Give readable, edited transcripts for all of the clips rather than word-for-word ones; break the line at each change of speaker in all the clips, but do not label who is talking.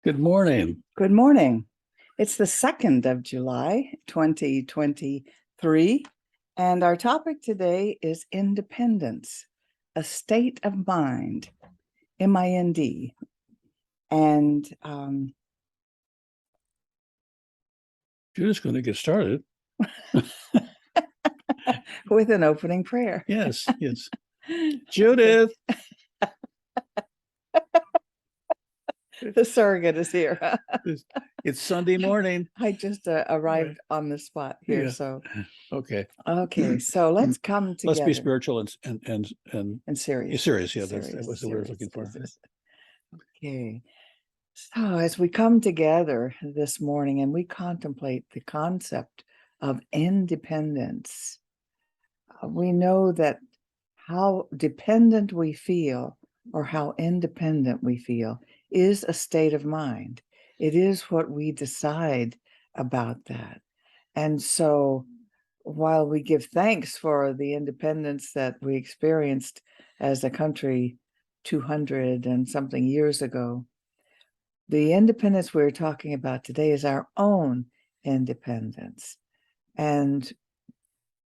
Good morning.
Good morning. It's the 2nd of July, 2023, and our topic today is independence, a state of mind, MIND. And
Judith's going to get started.
with an opening prayer.
Yes. Judith.
The surrogate is here.
It's Sunday morning.
I just arrived on the spot here.
Yeah.
So
Okay.
So let's come together.
Let's be spiritual and
serious.
serious. Yeah, that was the word I was looking for.
Okay. So as we come together this morning and we contemplate the concept of independence, we know that how dependent we feel or how independent we feel is a state of mind. It is what we decide about that. And so while we give thanks for the independence that we experienced as a country 200 and something years ago, the independence we're talking about today is our own independence. And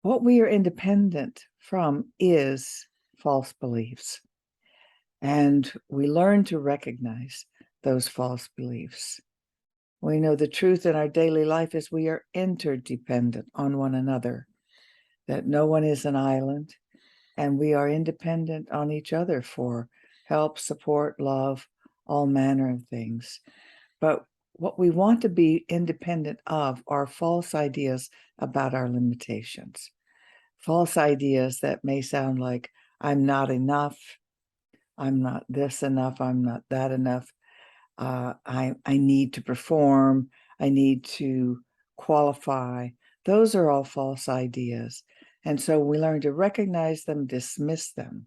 what we are independent from is false beliefs. And we learn to recognize those false beliefs. We know the truth in our daily life is we are interdependent on one another, that no one is an island, and we are independent on each other for help, support, love, all manner of things. But what we want to be independent of are false ideas about our limitations. False ideas that may sound like, I'm not enough, I'm not this enough, I'm not that enough, I need to perform, I need to qualify. Those are all false ideas. And so we learn to recognize them, dismiss them,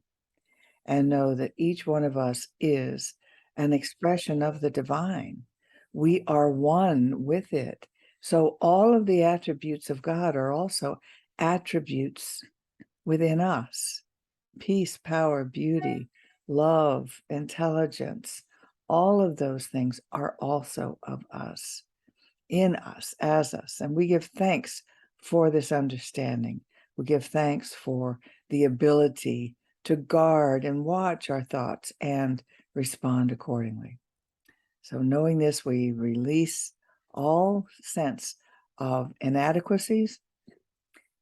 and know that each one of us is an expression of the divine. We are one with it. So all of the attributes of God are also attributes within us. Peace, power, beauty, love, intelligence, all of those things are also of us, in us, as us. And we give thanks for this understanding. We give thanks for the ability to guard and watch our thoughts and respond accordingly. So knowing this, we release all sense of inadequacies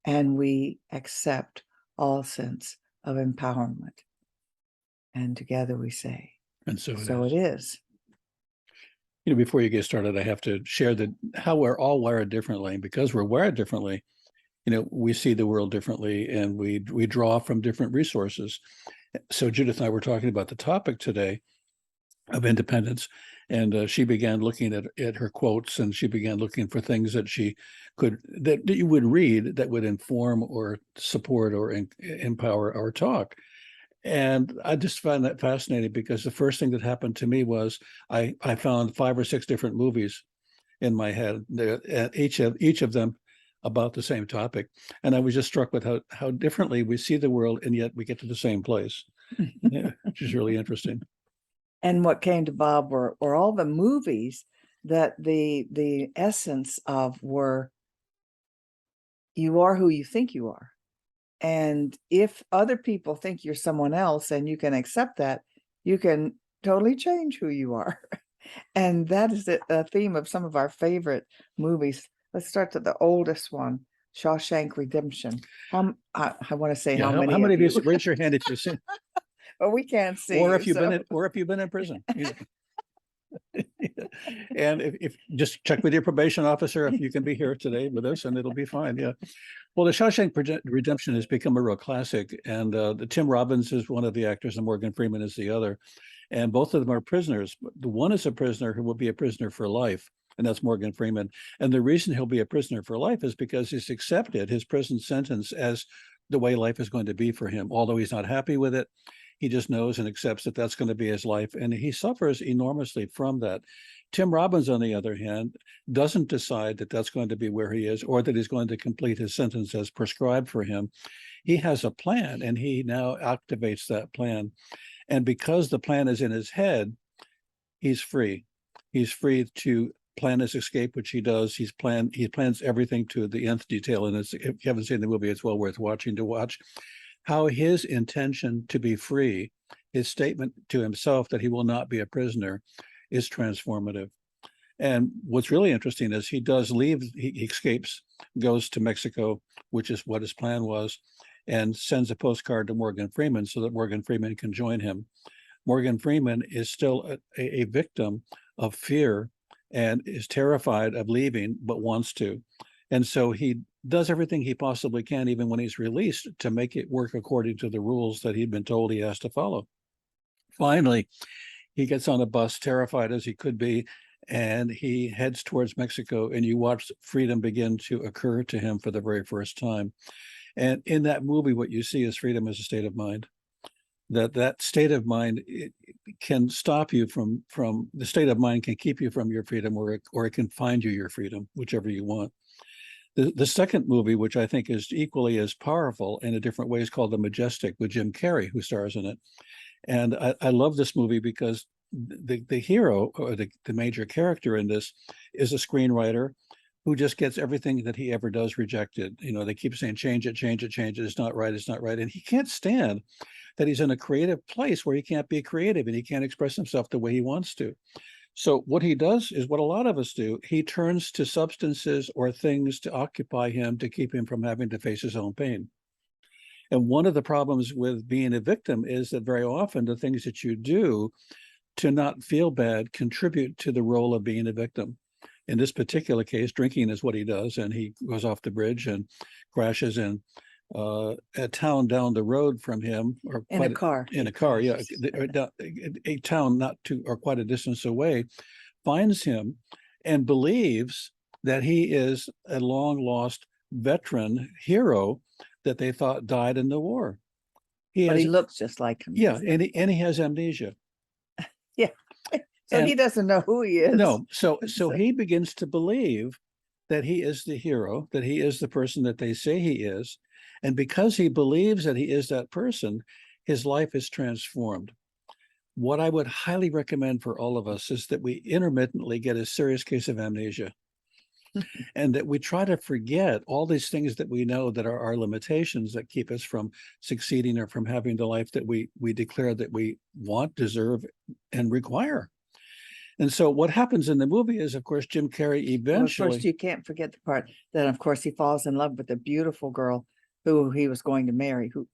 and we accept all sense of empowerment. And together we say,
And so
it is.
You know, before you get started, I have to share that how we're all wired differently. And because we're wired differently, you know, we see the world differently and we draw from different resources. So Judith and I were talking about the topic today of independence, and she began looking at her quotes, and she began looking for things that she could that you would read that would inform or support or empower our talk. And I just found that fascinating because the first thing that happened to me was I found 5 or 6 different movies in my head, each of them about the same topic, and I was just struck with how differently we see the world, and yet we get to the same place, which is really interesting.
And what came to Bob were all the movies that the essence of were, you are who you think you are. And if other people think you're someone else and you can accept that, you can totally change who you are. And that is a theme of some of our favorite movies. Let's start to the oldest one, Shawshank Redemption. I want to say how many
of you raise your hand if you've seen?
Well, we can't see.
Or if you've been in prison. And if just check with your probation officer if you can be here today with us, and it'll be fine. Yeah. Well, the Shawshank Redemption has become a real classic, and the Tim Robbins is one of the actors, and Morgan Freeman is the other, and both of them are prisoners. The one is a prisoner who will be a prisoner for life, and that's Morgan Freeman. And the reason he'll be a prisoner for life is because he's accepted his prison sentence as the way life is going to be for him. Although he's not happy with it, he just knows and accepts that that's going to be his life, and he suffers enormously from that. Tim Robbins, on the other hand, doesn't decide that that's going to be where he is or that he's going to complete his sentence as prescribed for him. He has a plan, and he now activates that plan. And because the plan is in his head, he's free. He's free to plan his escape, which he does. He plans everything to the nth detail. And if you haven't seen the movie, it's well worth watching to watch how his intention to be free, his statement to himself that he will not be a prisoner, is transformative. And what's really interesting is he does leave, he escapes, goes to Mexico, which is what his plan was, and sends a postcard to Morgan Freeman so that Morgan Freeman can join him. Morgan Freeman is still a victim of fear and is terrified of leaving, but wants to. And so he does everything he possibly can, even when he's released, to make it work according to the rules that he'd been told he has to follow. Finally, he gets on a bus, terrified as he could be, and he heads towards Mexico, and you watch freedom begin to occur to him for the very first time. And in that movie, what you see is freedom as a state of mind. That state of mind, it can stop you from the state of mind can keep you from your freedom, or it can find you your freedom, whichever you want. The second movie, which I think is equally as powerful in a different way, is called The Majestic, with Jim Carrey, who stars in it. And I love this movie because the hero, or the major character in this, is a screenwriter who just gets everything that he ever does rejected. They keep saying, change it, change it, change it. It's not right. It's not right. And he can't stand that he's in a creative place where he can't be creative and he can't express himself the way he wants to. So what he does is what a lot of us do. He turns to substances or things to occupy him, to keep him from having to face his own pain. And one of the problems with being a victim is that very often the things that you do to not feel bad contribute to the role of being a victim. In this particular case, drinking is what he does, and he goes off the bridge and crashes in a town down the road from him, or
In a car.
In a car, yeah, a town not too or quite a distance away, finds him and believes that he is a long lost veteran hero that they thought died in the war.
But he looks just like him.
Yeah, and he has amnesia.
Yeah. So he doesn't know who he is.
No, so he begins to believe that he is the hero, that he is the person that they say he is. And because he believes that he is that person, his life is transformed. What I would highly recommend for all of us is that we intermittently get a serious case of amnesia. And that we try to forget all these things that we know that are our limitations, that keep us from succeeding or from having the life that we declare that we want, deserve, and require. And so what happens in the movie is, of course, Jim Carrey eventually...
Well, of course, you can't forget the part that, of course, he falls in love with a beautiful girl who he was going to marry, who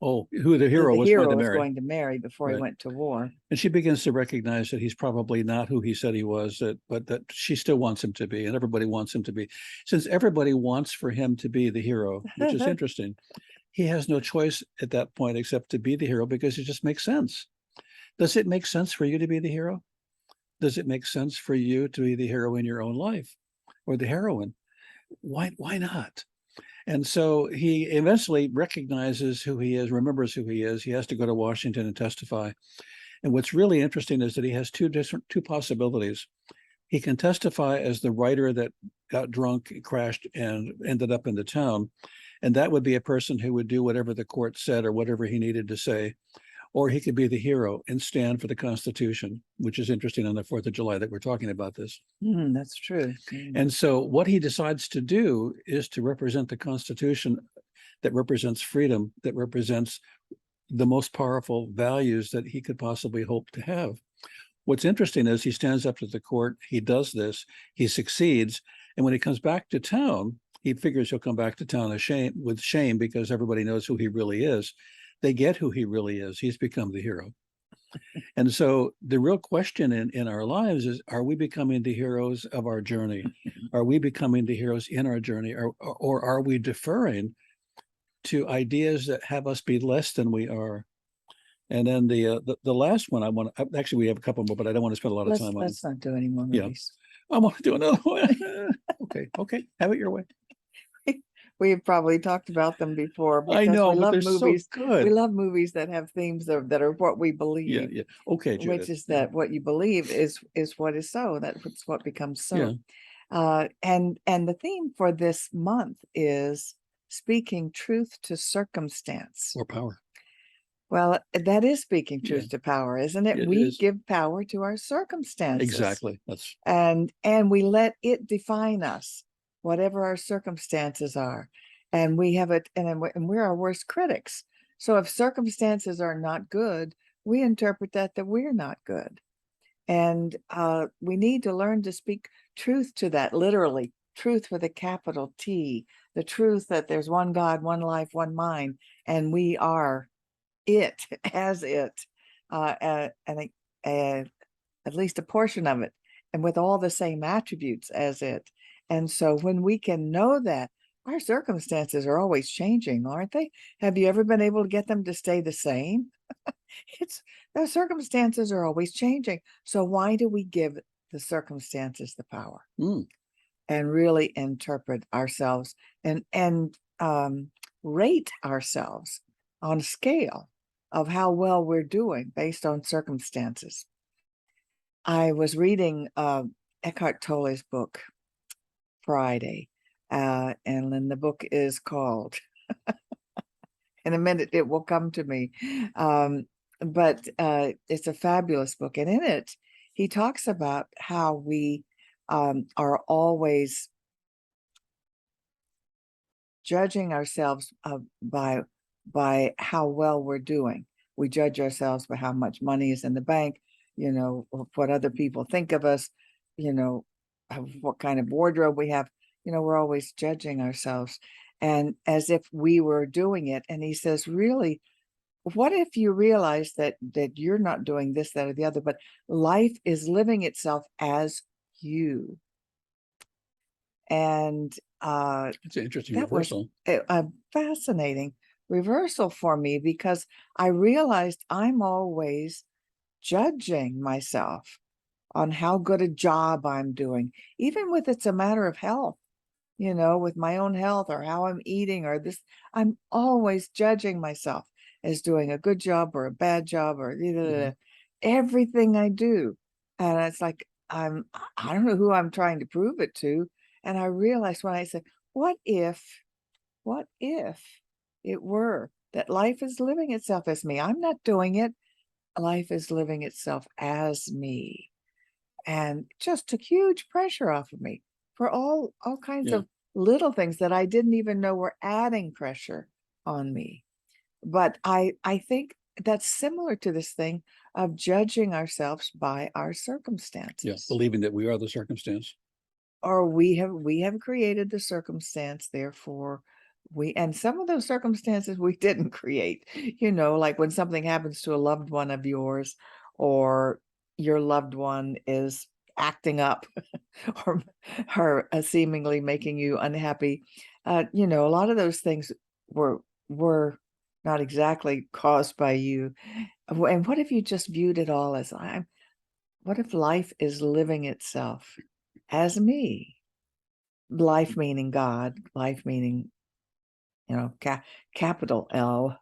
the hero was
going to marry before he went to war.
And she begins to recognize that he's probably not who he said he was, but that she still wants him to be, and everybody wants him to be. Since everybody wants for him to be the hero, which is interesting, he has no choice at that point except to be the hero, because it just makes sense. Does it make sense for you to be the hero? Does it make sense for you to be the hero in your own life, or the heroine? Why not? And so he eventually recognizes who he is, remembers who he is. He has to go to Washington and testify. And what's really interesting is that he has two possibilities. He can testify as the writer that got drunk, crashed, and ended up in the town. And that would be a person who would do whatever the court said or whatever he needed to say. Or he could be the hero and stand for the Constitution, which is interesting on the 4th of July that we're talking about this.
That's true.
And so what he decides to do is to represent the Constitution that represents freedom, that represents the most powerful values that he could possibly hope to have. What's interesting is he stands up to the court, he does this, he succeeds, and when he comes back to town, he figures he'll come back to town with shame because everybody knows who he really is. They get who he really is. He's become the hero. And so the real question in our lives is, are we becoming the heroes of our journey? Are we becoming the heroes in our journey? Or are we deferring to ideas that have us be less than we are? And then the last one actually, we have a couple more, but I don't want to spend a lot of time on it.
Let's not do any more movies.
I want to do another one. Okay. Have it your way.
We've probably talked about them before.
I know,
we
but
love
they're
movies.
so good.
We love movies that have themes that are what we believe.
Yeah. Okay, Judith.
Which is that what you believe is what is so. That's what becomes so.
Yeah.
And the theme for this month is speaking truth to circumstance.
Or power.
Well, that is speaking
Yeah.
truth to power, isn't it?
It
We
is.
give power to our circumstances.
Exactly. That's
And we let it define us, whatever our circumstances are. And we have it, and we're our worst critics. So if circumstances are not good, we interpret that we're not good. And we need to learn to speak truth to that, literally, truth with a capital T, the truth that there's one God, one life, one mind, and we are it as it, and at least a portion of it, and with all the same attributes as it. And so when we can know that, our circumstances are always changing, aren't they? Have you ever been able to get them to stay the same? It's the circumstances are always changing. So why do we give the circumstances the power and really interpret ourselves and rate ourselves on a scale of how well we're doing based on circumstances? I was reading Eckhart Tolle's book Friday, and then the book is called, in a minute it will come to me, but it's a fabulous book, and in it he talks about how we are always judging ourselves by how well we're doing. We judge ourselves by how much money is in the bank, what other people think of us, what kind of wardrobe we have. We're always judging ourselves, and as if we were doing it. And he says, really, what if you realize that you're not doing this, that, or the other, but life is living itself as you? And
it's an interesting
that was
reversal.
a fascinating reversal for me, because I realized I'm always judging myself on how good a job I'm doing, even with it's a matter of health, with my own health or how I'm eating or this. I'm always judging myself as doing a good job or a bad job or everything I do. And it's like, I don't know who I'm trying to prove it to. And I realized when I said, what if it were that life is living itself as me? I'm not doing it. Life is living itself as me. And just took huge pressure off of me for all kinds of little things that I didn't even know were adding pressure on me. But I think that's similar to this thing of judging ourselves by our circumstances.
Yeah, believing that we are the circumstance.
Or we have created the circumstance, therefore and some of those circumstances we didn't create, like when something happens to a loved one of yours, or your loved one is acting up or seemingly making you unhappy. A lot of those things were not exactly caused by you. And what if you just viewed it all as what if life is living itself as me? Life meaning God, life meaning, capital L.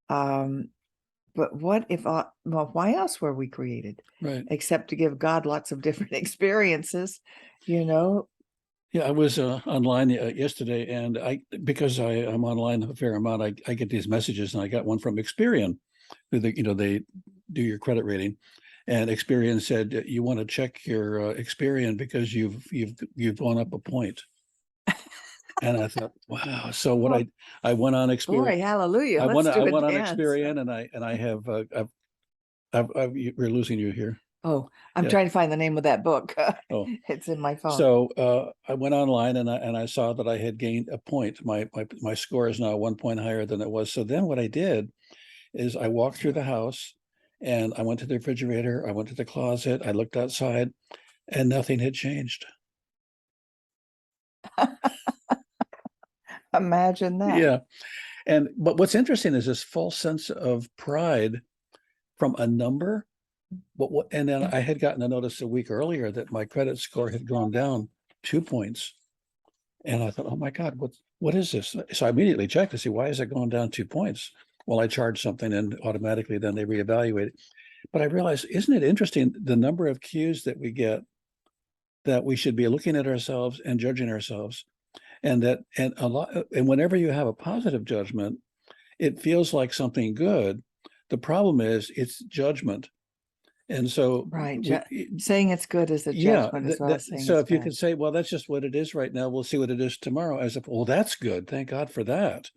But what if, why else were we created?
Right.
Except to give God lots of different experiences,
Yeah, I was online yesterday, and because I'm online a fair amount, I get these messages, and I got one from Experian, who they do your credit rating, and Experian said you want to check your Experian because you've gone up a point. And I thought, wow. So what I went on Experian.
Boy, hallelujah!
I went
Let's do
on
dance.
Experian, and I have we're losing you here.
Oh, I'm trying to find the name of that book.
Oh,
it's in my phone.
So I went online and I saw that I had gained a point. My score is now 1 point higher than it was. So then what I did is I walked through the house, and I went to the refrigerator, I went to the closet, I looked outside, and nothing had changed.
Imagine that.
Yeah. But what's interesting is this false sense of pride from a number. And then I had gotten a notice a week earlier that my credit score had gone down 2 points. And I thought, oh my God, what is this? So I immediately checked to see, why is it going down 2 points? Well, I charged something, and automatically then they reevaluate it. But I realized, isn't it interesting the number of cues that we get that we should be looking at ourselves and judging ourselves, and whenever you have a positive judgment, it feels like something good. The problem is it's judgment. And so
Right. Saying it's good is a
yeah,
judgment as well as saying
so
it's
if you
bad.
could say, well, that's just what it is right now, we'll see what it is tomorrow, as if, well, that's good. Thank God for that.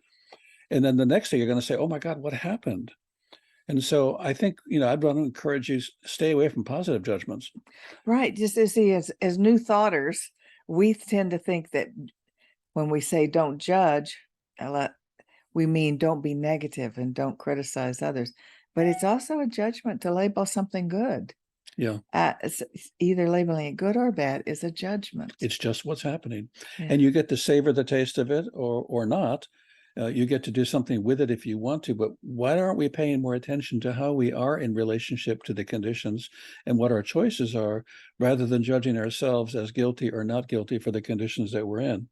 And then the next day you're going to say, oh my God, what happened? And so I think, I'd want to encourage you, stay away from positive judgments.
Right. Just as as new thoughters, we tend to think that when we say don't judge, we mean don't be negative and don't criticize others. But it's also a judgment to label something good.
Yeah.
Either labeling it good or bad is a judgment.
It's just what's happening.
Yeah.
And you get to savor the taste of it or not. You get to do something with it if you want to, but why aren't we paying more attention to how we are in relationship to the conditions and what our choices are, rather than judging ourselves as guilty or not guilty for the conditions that we're in?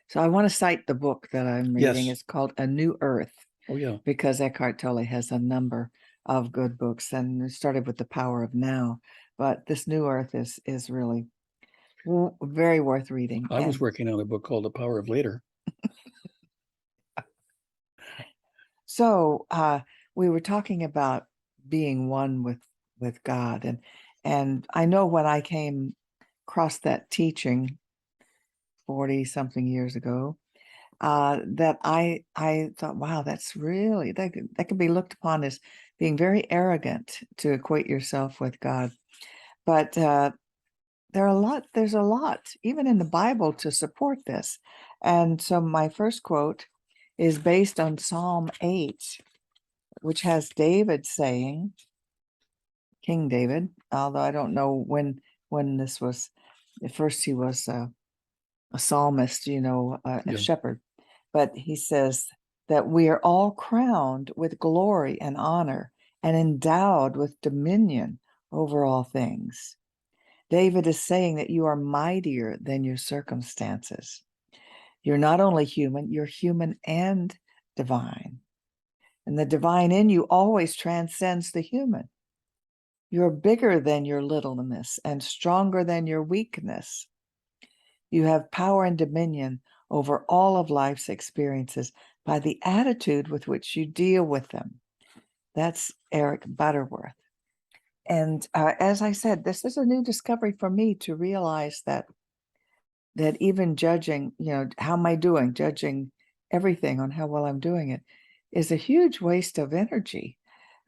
So I want to cite the book that I'm reading.
Yes.
It's called A New Earth.
Oh, yeah.
Because Eckhart Tolle has a number of good books, and it started with The Power of Now. But this New Earth is really very worth reading.
I was working on a book called The Power of Later.
So we were talking about being one with God, and I know when I came across that teaching 40 something years ago, that I thought, wow, that's really that could be looked upon as being very arrogant to equate yourself with God. But there's a lot, even in the Bible, to support this. And so my first quote is based on Psalm 8, which has David saying, King David, although I don't know when this was. At first he was a psalmist, a
Yeah.
shepherd. But he says that we are all crowned with glory and honor and endowed with dominion over all things. David is saying that you are mightier than your circumstances. You're not only human, you're human and divine. And the divine in you always transcends the human. You're bigger than your littleness and stronger than your weakness. You have power and dominion over all of life's experiences by the attitude with which you deal with them. That's Eric Butterworth. And as I said, this is a new discovery for me to realize that even judging, how am I doing, judging everything on how well I'm doing it, is a huge waste of energy.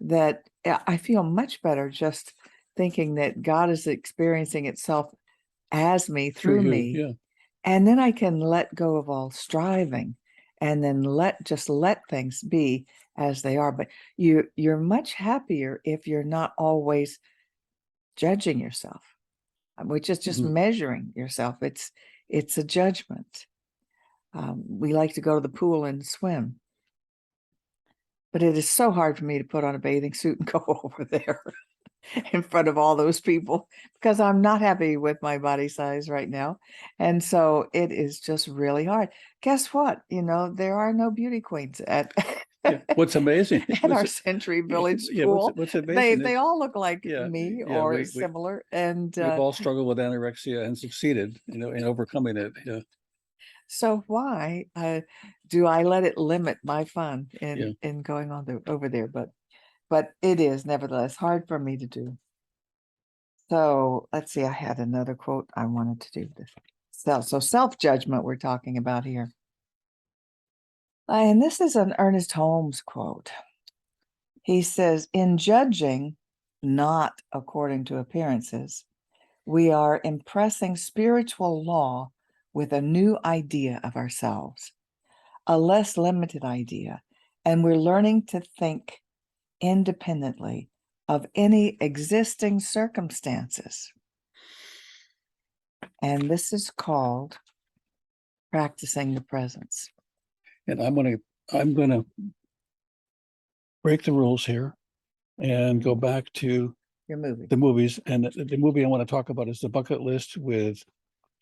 That I feel much better just thinking that God is experiencing itself as me, through
you,
me.
yeah.
And then I can let go of all striving and then let things be as they are. But you're much happier if you're not always judging yourself, which is just measuring yourself. It's a judgment. We like to go to the pool and swim, but it is so hard for me to put on a bathing suit and go over there in front of all those people, because I'm not happy with my body size right now. And so it is just really hard. Guess what? There are no beauty queens at
Yeah. What's amazing
at our Century Village pool.
What's amazing
They all look like
yeah,
me
yeah,
or similar. And
we've all struggled with anorexia and succeeded, in overcoming it. Yeah.
so why do I let it limit my fun
Yeah.
in going on over there? But it is nevertheless hard for me to do. So let's see, I had another quote I wanted to do this. So self-judgment we're talking about here. And this is an Ernest Holmes quote. He says, in judging, not according to appearances, we are impressing spiritual law with a new idea of ourselves, a less limited idea, and we're learning to think independently of any existing circumstances. And this is called practicing the presence.
And I'm gonna break the rules here and go back to
Your movie.
the movies. And the movie I want to talk about is The Bucket List with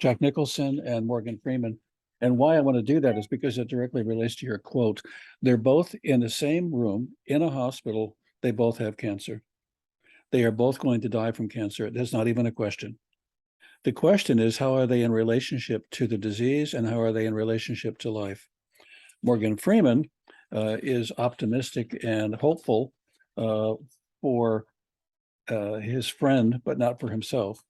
Jack Nicholson and Morgan Freeman. And why I want to do that is because it directly relates to your quote. They're both in the same room in a hospital. They both have cancer. They are both going to die from cancer. There's not even a question. The question is, how are they in relationship to the disease, and how are they in relationship to life? Morgan Freeman is optimistic and hopeful for his friend, but not for himself.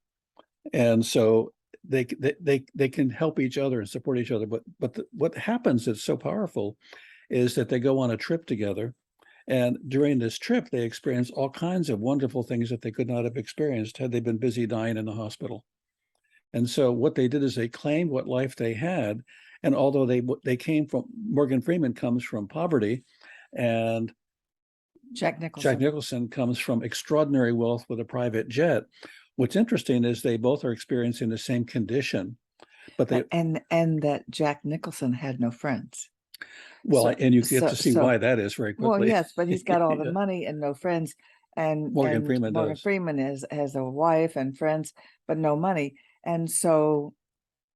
And so they can help each other and support each other. But what happens that's so powerful is that they go on a trip together. And during this trip, they experience all kinds of wonderful things that they could not have experienced had they been busy dying in the hospital. And so what they did is they claimed what life they had. And although they came from, Morgan Freeman comes from poverty, and
Jack
Jack
Nicholson.
Nicholson comes from extraordinary wealth with a private jet. What's interesting is they both are experiencing the same condition, but they,
And that Jack Nicholson had no friends.
well,
So
and you get to see why that is very
well,
quickly.
yes, but he's got all the
Yeah.
money and no friends. And
Morgan Freeman
Morgan
does.
Freeman has a wife and friends, but no money. And so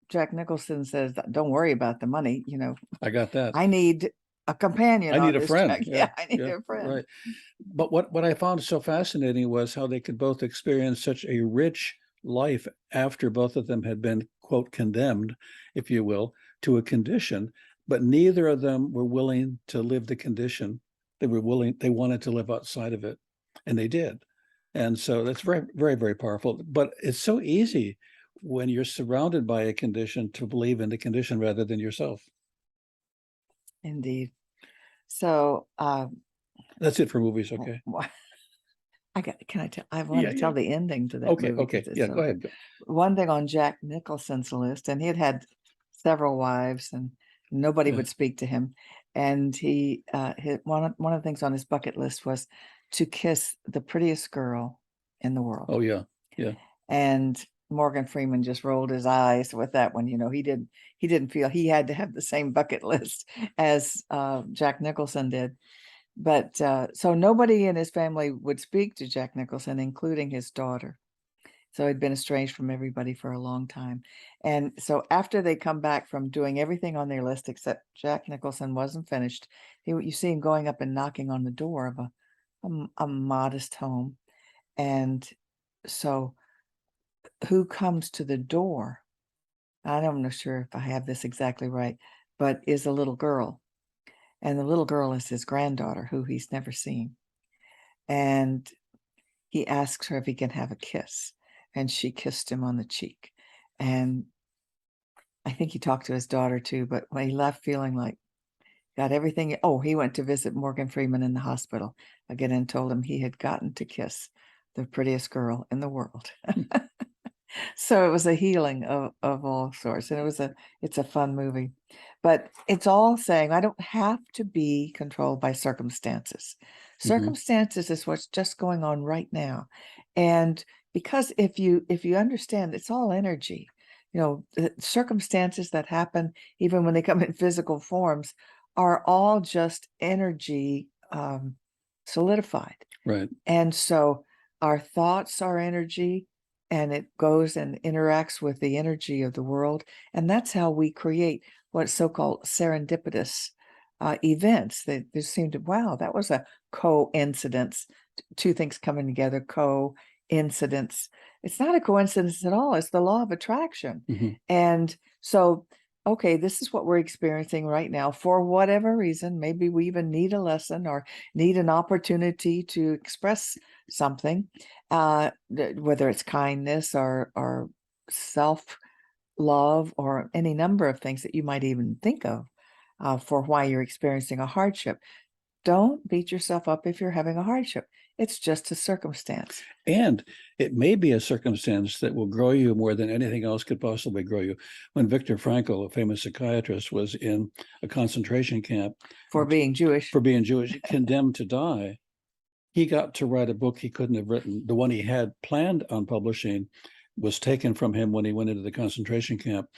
Jack Nicholson says, "Don't worry about the money. You know,
I got that.
I need a companion
I
on
need a
this
friend.
track. Yeah, I need a friend."
Right. But what I found so fascinating was how they could both experience such a rich life after both of them had been, quote, condemned, if you will, to a condition, but neither of them were willing to live the condition. They wanted to live outside of it, and they did. And so that's very, very, very powerful. But it's so easy when you're surrounded by a condition to believe in the condition rather than yourself.
Indeed. So
That's it for movies. Okay.
can I tell? I want
Yeah.
to
Yeah.
tell the ending to that
Okay.
movie
Okay.
because it's
Yeah. Go
so.
ahead.
One thing on Jack Nicholson's list, and he had several wives, and nobody
Yeah.
would speak to him. And one of the things on his bucket list was to kiss the prettiest girl in the world.
Oh yeah. Yeah.
And Morgan Freeman just rolled his eyes with that one. You know, he didn't feel he had to have the same bucket list as Jack Nicholson did. But so nobody in his family would speak to Jack Nicholson, including his daughter. So he'd been estranged from everybody for a long time. And so after they come back from doing everything on their list, except Jack Nicholson wasn't finished, you see him going up and knocking on the door of a modest home. And so who comes to the door? I'm not sure if I have this exactly right, but is a little girl. And the little girl is his granddaughter, who he's never seen. And he asks her if he can have a kiss. And she kissed him on the cheek. And I think he talked to his daughter too, but when he left feeling like got everything. Oh, he went to visit Morgan Freeman in the hospital again and told him he had gotten to kiss the prettiest girl in the world. So it was a healing of all sorts. And it's a fun movie. But it's all saying I don't have to be controlled by circumstances.
Mhm.
Circumstances is what's just going on right now. And because if you understand it's all energy, you know, the circumstances that happen, even when they come in physical forms, are all just energy solidified.
Right.
And so our thoughts are energy, and it goes and interacts with the energy of the world. And that's how we create what's so-called serendipitous events. That they seem to, wow, that was a coincidence. Two things coming together, coincidence. It's not a coincidence at all. It's the law of attraction.
Mhm.
And so, okay, this is what we're experiencing right now for whatever reason. Maybe we even need a lesson or need an opportunity to express something, whether it's kindness or self love or any number of things that you might even think of for why you're experiencing a hardship. Don't beat yourself up if you're having a hardship. It's just a circumstance.
And it may be a circumstance that will grow you more than anything else could possibly grow you. When Viktor Frankl, a famous psychiatrist, was in a concentration camp
For being Jewish.
Condemned to die, he got to write a book he couldn't have written. The one he had planned on publishing was taken from him when he went into the concentration camp,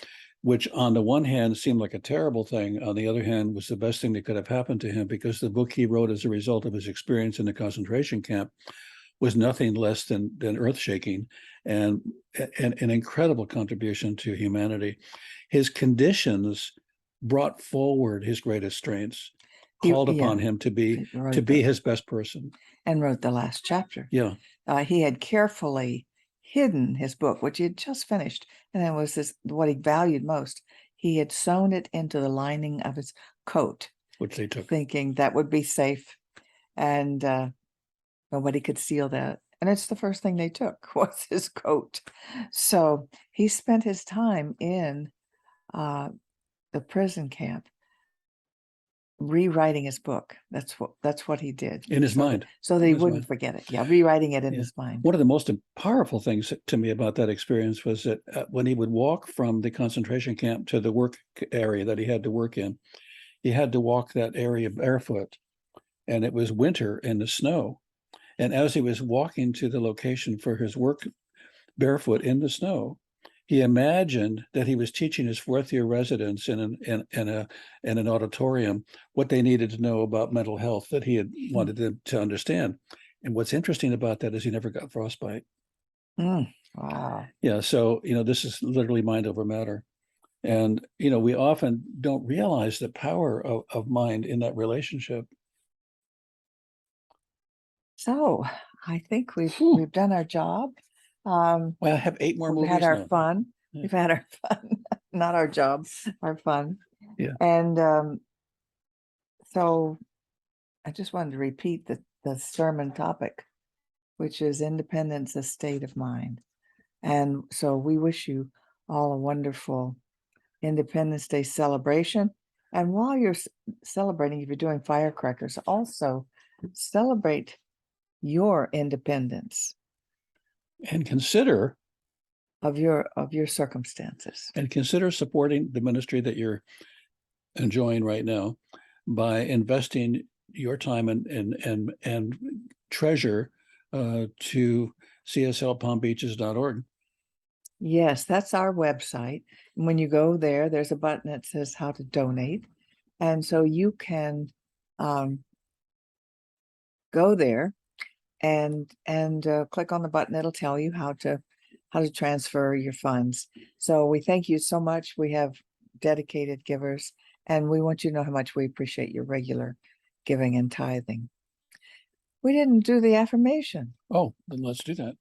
which on the one hand seemed like a terrible thing. On the other hand, was the best thing that could have happened to him, because the book he wrote as a result of his experience in the concentration camp was nothing less than earth-shaking and an incredible contribution to humanity. His conditions brought forward his greatest strengths, called upon him to be his best person.
And wrote the last chapter.
Yeah.
He had carefully hidden his book, which he had just finished, and it was what he valued most. He had sewn it into the lining of his coat,
which they took,
thinking that would be safe. And Nobody could steal that. And it's the first thing they took was his coat. So he spent his time in uh, the prison camp rewriting his book. That's what he did.
In his mind.
So that
In
he
his
wouldn't
mind.
forget it. Yeah, rewriting it in
Yeah.
his mind.
One of the most powerful things to me about that experience was that when he would walk from the concentration camp to the work area that he had to work in, he had to walk that area barefoot, and it was winter in the snow. And as he was walking to the location for his work barefoot in the snow, he imagined that he was teaching his fourth-year residents in an auditorium what they needed to know about mental health that he had wanted them to understand. And what's interesting about that is he never got frostbite.
Wow.
Yeah, so this is literally mind over matter. And we often don't realize the power of mind in that relationship.
So I think we've done our job.
Well, I have 8 more
We've
movies
had our
now.
fun.
Yeah.
We've had our fun, not our job, our fun.
Yeah.
And so I just wanted to repeat the sermon topic, which is independence, a state of mind. And so we wish you all a wonderful Independence Day celebration. And while you're celebrating, if you're doing firecrackers, also celebrate your independence
And consider
of your circumstances.
supporting the ministry that you're enjoying right now by investing your time and treasure to cslpalmbeaches.org.
Yes, that's our website. And when you go there, there's a button that says how to donate. And so you can go there and click on the button. It'll tell you how to transfer your funds. So we thank you so much. We have dedicated givers, and we want you to know how much we appreciate your regular giving and tithing. We didn't do the affirmation.
Oh, then let's do that.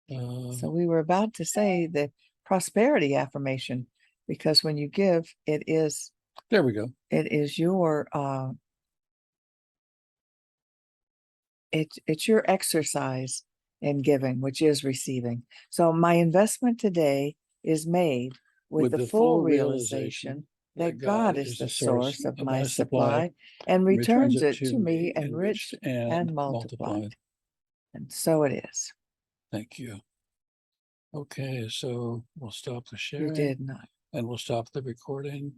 So we were about to say the prosperity affirmation, because when you give,
there we go.
It is your it's your exercise in giving, which is receiving. So my investment today is made with the full realization that God is the source of my supply and returns it to me enriched and multiplied. And so it is.
Thank you. Okay, so we'll stop the sharing.
You did not.
And we'll stop the recording.